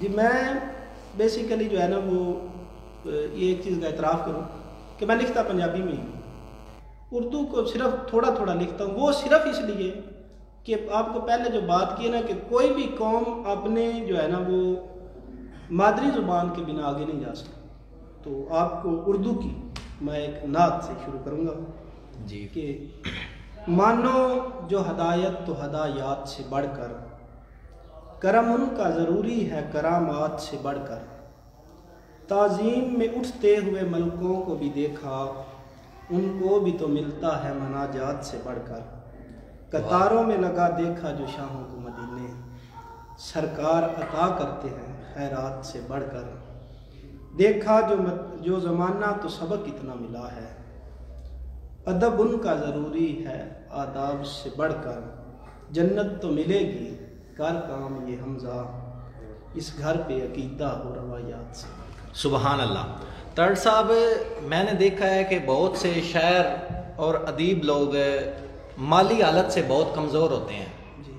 جی میں بیسیکلی جو ہے نا وہ یہ ایک چیز کا اعتراف کروں کہ میں لکھتا پنجابی میں ہوں، اردو کو صرف تھوڑا تھوڑا لکھتا ہوں، وہ صرف اس لیے کہ آپ کو پہلے جو بات کی ہے نا کہ کوئی بھی قوم اپنے جو ہے نا وہ مادری زبان کے بنا آگے نہیں جا سکتی، تو آپ کو اردو کی میں ایک نعت سے شروع کروں گا جی کہ مانو جو ہدایت تو ہدایات سے بڑھ کر، کرم ان کا ضروری ہے کرامات سے بڑھ کر، تعظیم میں اٹھتے ہوئے ملکوں کو بھی دیکھا، ان کو بھی تو ملتا ہے مناجات سے بڑھ کر، قطاروں میں لگا دیکھا جو شاہوں کو مدینے، سرکار عطا کرتے ہیں خیرات سے بڑھ کر، دیکھا جو زمانہ تو سبق اتنا ملا ہے، ادب ان کا ضروری ہے آداب سے بڑھ کر، جنت تو ملے گی کر کام یہ حمزہ، اس گھر پہ عقیدہ ہو روایات سے بڑھ کر۔ سبحان اللہ۔ طرز صاحب میں نے دیکھا ہے کہ بہت سے شاعر اور ادیب لوگ مالی حالت سے بہت کمزور ہوتے ہیں، جی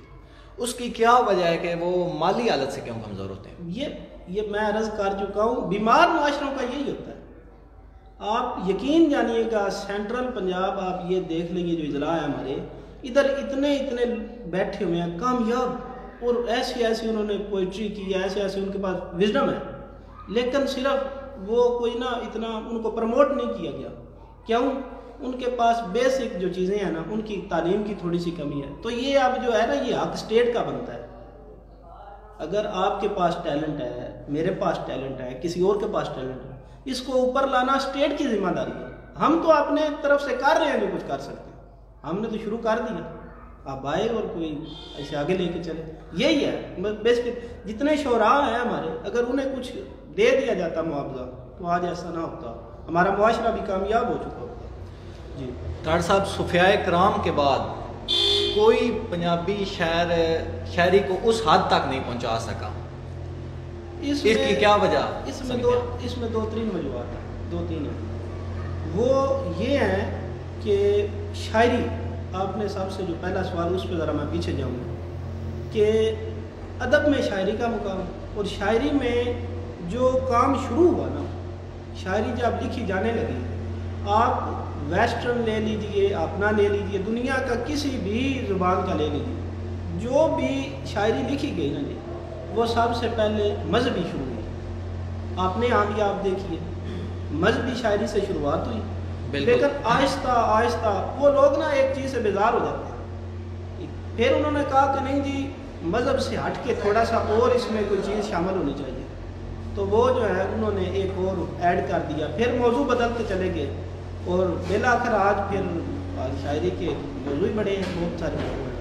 اس کی کیا وجہ ہے کہ وہ مالی حالت سے کیوں کمزور ہوتے ہیں؟ یہ میں عرض کر چکا ہوں، بیمار معاشروں کا یہی ہوتا ہے۔ آپ یقین جانیے گا سینٹرل پنجاب آپ یہ دیکھ لیں گے جو اضلاع ہے ہمارے ادھر، اتنے بیٹھے ہوئے ہیں کامیاب، اور ایسی انہوں نے پوئٹری کی، ایسے ان کے پاس وزڈم ہے، لیکن صرف وہ کوئی نا اتنا ان کو پروموٹ نہیں کیا گیا، کیوں؟ ان کے پاس بیسک جو چیزیں ہیں نا ان کی تعلیم کی تھوڑی سی کمی ہے، تو یہ اب جو ہے نا یہ حق اسٹیٹ کا بنتا ہے۔ اگر آپ کے پاس ٹیلنٹ ہے، میرے پاس ٹیلنٹ ہے، کسی اور کے پاس ٹیلنٹ ہے، اس کو اوپر لانا اسٹیٹ کی ذمہ داری ہے۔ ہم تو اپنے طرف سے کر رہے ہیں جو کچھ کر سکتے ہیں، ہم نے تو شروع کر دیا، آپ آئے اور کوئی ایسے آگے لے کے چلے، یہی ہے بیسک۔ جتنے شعراء ہیں ہمارے، اگر انہیں کچھ دے دیا جاتا معاوضہ تو آج ایسا نہ ہوتا، ہمارا معاشرہ بھی کامیاب ہو چکا ہوتا۔ جی طرز صاحب صوفیاء کرام کے بعد کوئی پنجابی شاعر شاعری کو اس حد تک نہیں پہنچا سکا، اس کی کیا وجہ؟ اس میں دو تین وجوہات ہیں، دو تین ہیں۔ وہ یہ ہیں کہ شاعری، آپ نے سب سے جو پہلا سوال اس پہ ذرا میں پیچھے جاؤں گا کہ ادب میں شاعری کا مقام، اور شاعری میں جو کام شروع ہوا نا، شاعری جب لکھی جانے لگی، آپ ویسٹرن لے لیجئے، اپنا لے لیجئے، دنیا کا کسی بھی زبان کا لے لیجئے، جو بھی شاعری لکھی گئی نا جی، وہ سب سے پہلے مذہبی شروع ہوئی۔ آپ نے آگے آپ دیکھیے مذہبی شاعری سے شروعات ہوئی، لیکن آہستہ آہستہ وہ لوگ نا ایک چیز سے بیزار ہو جاتے ہیں، پھر انہوں نے کہا کہ نہیں جی مذہب سے ہٹ کے تھوڑا سا اور اس میں کوئی چیز شامل ہونی چاہیے، تو وہ جو ہے انہوں نے ایک اور ایڈ کر دیا، پھر موضوع بدلتے چلے گئے، اور بالآخر آج پھر شاعری کے موضوع بڑے ہیں، بہت سارے موضوع ہیں۔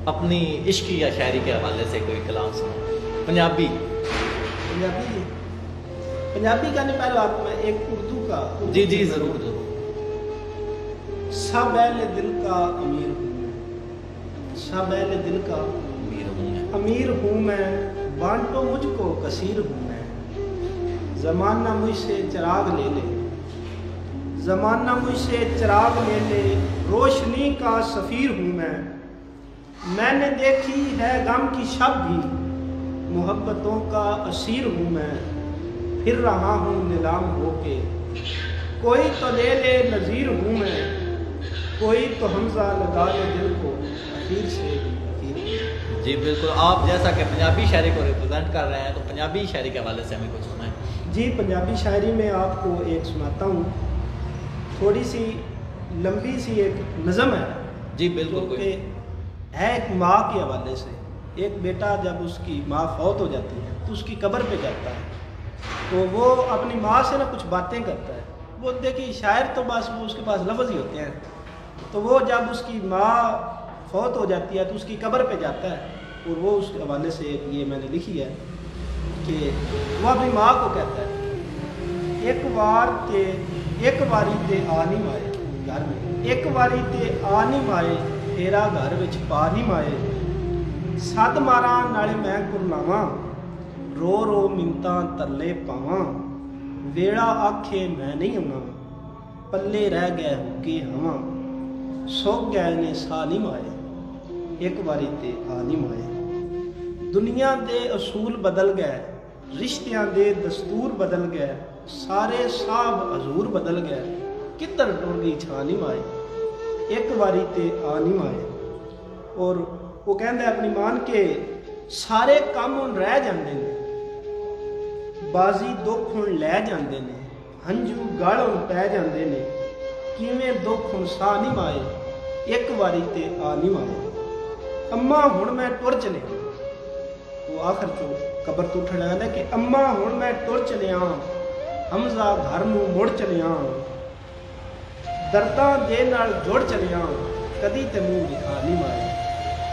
اپنی عشقی یا شاعری کے حوالے سے کوئی کلام سنو، پنجابی کا نہیں، پہلے آپ میں ایک اردو کا۔ جی ضرور۔ سب اہل دل کا امیر ہوں میں، سب اہل دل کا امیر ہوں میں، بانٹو مجھ کو کثیر ہوں میں، زمانہ مجھ سے چراغ لے لے، زمانہ مجھ سے چراغ لے لے، روشنی کا سفیر ہوں میں نے دیکھی ہے غم کی شب بھی، محبتوں کا اسیر ہوں میں، پھر رہا ہوں نیلام ہو کے، کوئی تو لے لے نذیر ہوں میں، کوئی تو حمزہ لگا لے دل کو، اخیر سے بھی اخیر۔ جی بالکل، آپ جیسا کہ پنجابی شاعری کو ریپرزینٹ کر رہے ہیں تو پنجابی شاعری کے حوالے سے ہمیں کچھ سنائیں۔ جی پنجابی شاعری میں آپ کو ایک سناتا ہوں، تھوڑی سی لمبی سی ایک نظم ہے جی بالکل، کہ ہے ایک ماں کے حوالے سے۔ ایک بیٹا جب اس کی ماں فوت ہو جاتی ہے تو اس کی قبر پہ جاتا ہے، تو وہ اپنی ماں سے نا کچھ باتیں کرتا ہے، وہ دیکھیے شاعر تو بس وہ اس کے پاس لفظ ہی ہوتے ہیں، تو وہ جب اس کی ماں فوت ہو جاتی ہے تو اس کی قبر پہ جاتا ہے، اور وہ اس کے حوالے سے یہ میں نے لکھی ہے کہ وہ اپنی ماں کو کہتا ہے، ایک واری تے آنی مائے گھر میں، ایک واری تے آنی مائے تیرا گھر وچ پا نہیں مائے، سد مارا نالے میں کرلاواں، رو رو منتاں ترلے پاواں، ویڑا آکھے میں نہیں ہونا، پلے رہ گئے ہو کے ہواں، سوک گئے نے سا نہیں مائے، ایک واری تے آنی مائے۔ دنیا دے اصول بدل گئے، رشتیاں دے دستور بدل گئے، سارے صاحب حضور بدل گئے، کدھر ٹر گئی چھانی مائے، ایک واری تے آنی مائے۔ اور وہ کہندے اپنی مان کے سارے کام ہن رہ جاندے نے، بازی دکھ ہن لے جاندے نے، ہنجو گل ہن پہ جاندے نے، کیویں دکھ ہن سا نہیں مائے، ایک واری تے آنی مائے۔ اماں ہن میں ٹر چلے، وہ آخر چو قبر تو اٹھ لگا کہ اماں ہن میں ٹر چلیا، حمزہ گھر نو مڑ چلیا، درداں دے نال جڑ چلیا، کدی تے منہ دکھا نہیں مائے،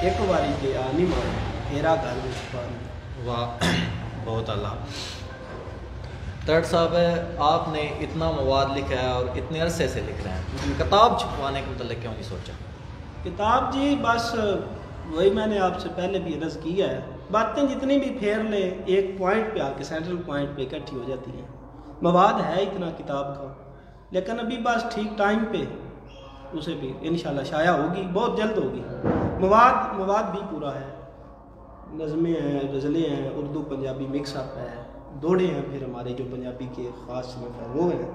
ایک واری تے آ نہیں مائے، تیرا گھر وچ پانی۔ واہ، بہت اعلیٰ۔ ترٹ صاحب آپ نے اتنا مواد لکھا ہے اور اتنے عرصے سے لکھ رہے ہیں، کتاب چھپوانے کے متعلق کیوں نہیں سوچا؟ کتاب جی بس وہی میں نے آپ سے پہلے بھی عرض کیا ہے، باتیں جتنی بھی پھیر لیں ایک پوائنٹ پہ آ کے سینٹرل پوائنٹ پہ اکٹھی ہو جاتی ہیں۔ مواد ہے اتنا کتاب کا، لیکن ابھی بس ٹھیک ٹائم پہ اسے بھی انشاءاللہ شائع ہوگی، بہت جلد ہوگی۔ مواد بھی پورا ہے، نظمیں ہیں، غزلیں ہیں، اردو پنجابی مکس اپ ہے، دوڑے ہیں پھر ہمارے جو پنجابی کے خاص صنف ہیں وہ ہیں،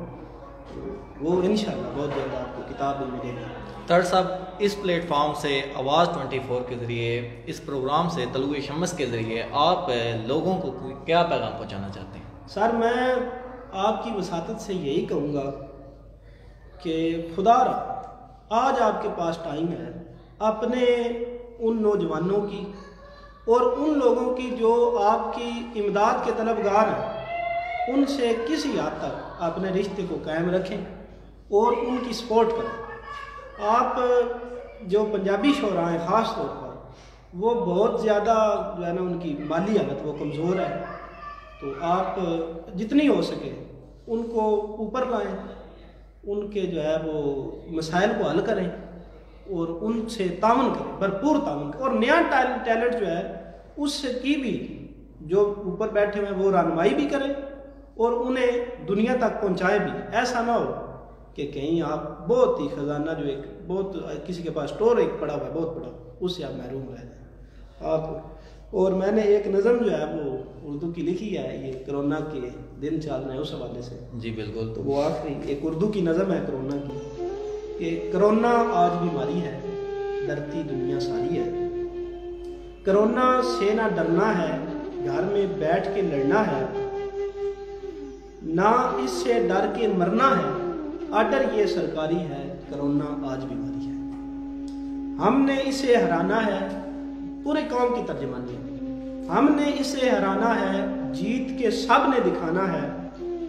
وہ انشاءاللہ بہت جلد آپ کو کتاب بھی ملے گی۔ ترٹ صاحب اس پلیٹ فارم سے آواز 24 کے ذریعے، اس پروگرام سے طلوع شمس کے ذریعے آپ لوگوں کو کیا پیغام پہنچانا چاہتے ہیں؟ سر میں آپ کی وساطت سے یہی کہوں گا کہ خدا را آج آپ کے پاس ٹائم ہے اپنے ان نوجوانوں کی اور ان لوگوں کی جو آپ کی امداد کے طلبگار ہیں، ان سے کسی حد تک اپنے رشتے کو قائم رکھیں اور ان کی سپورٹ کریں۔ آپ جو پنجابی شعراء ہیں خاص طور پر، وہ بہت زیادہ جو ہے نا ان کی مالی حالت وہ کمزور ہے، تو آپ جتنی ہو سکے ان کو اوپر لائیں، ان کے جو ہے وہ مسائل کو حل کریں اور ان سے تعاون کریں، بھرپور تعاون کریں، اور نیا ٹیلنٹ جو ہے اس سے کی بھی جو اوپر بیٹھے ہوئے ہیں وہ رہنمائی بھی کریں اور انہیں دنیا تک پہنچائے بھی۔ ایسا نہ ہو کہ کہیں آپ بہت ہی خزانہ جو ایک بہت کسی کے پاس اسٹور ایک پڑا ہوا ہے بہت بڑا، اس سے آپ محروم رہ جائیں آپ۔ اور میں نے ایک نظم جو ہے وہ اردو کی لکھی ہے، یہ کرونا کے دن چل رہے ہیں اس حوالے سے۔ جی بالکل، تو وہ آخری ایک اردو کی نظم ہے کرونا کی کہ کرونا آج بیماری ہے، ڈرتی دنیا ساری ہے، کرونا سے نہ ڈرنا ہے، گھر میں بیٹھ کے لڑنا ہے، نہ اس سے ڈر کے مرنا ہے، آرڈر یہ سرکاری ہے، کرونا آج بیماری ہے۔ ہم نے اسے ہرانا ہے، پورے قوم کی ترجمانی ہے، ہم نے اسے ہرانا ہے، جیت کے سب نے دکھانا ہے،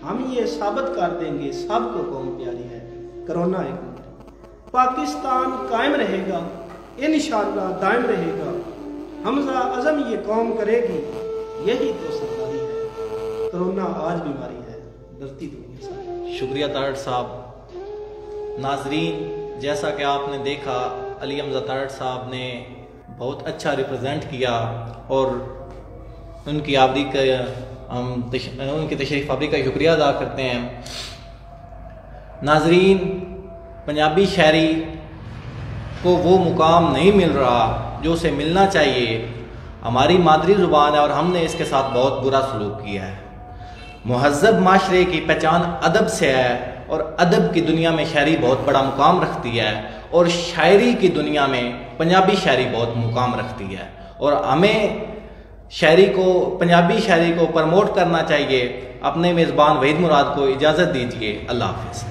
ہم یہ ثابت کر دیں گے سب کو قوم پیاری ہے، کرونا ایک بیماری۔ پاکستان قائم رہے گا، انشاءاللہ دائم رہے گا، حمزہ عزم یہ قوم کرے گی، یہی تو سرکاری ہے، کرونا آج بیماری ہے، ڈرتی دنیا ساری۔ شکریہ ترٹ صاحب۔ ناظرین، جیسا کہ آپ نے دیکھا علی حمزہ ترٹ صاحب نے بہت اچھا ریپرزینٹ کیا اور ان کی آوری کا ہم ان کی تشریف آوری کا شکریہ ادا کرتے ہیں۔ ناظرین، پنجابی شاعری کو وہ مقام نہیں مل رہا جو اسے ملنا چاہیے۔ ہماری مادری زبان ہے اور ہم نے اس کے ساتھ بہت برا سلوک کیا ہے۔ مہذب معاشرے کی پہچان ادب سے ہے اور ادب کی دنیا میں شاعری بہت بڑا مقام رکھتی ہے اور شاعری کی دنیا میں پنجابی شاعری بہت مقام رکھتی ہے، اور ہمیں شاعری کو، پنجابی شاعری کو پروموٹ کرنا چاہیے۔ اپنے میزبان وحید مراد کو اجازت دیجیے، اللہ حافظ۔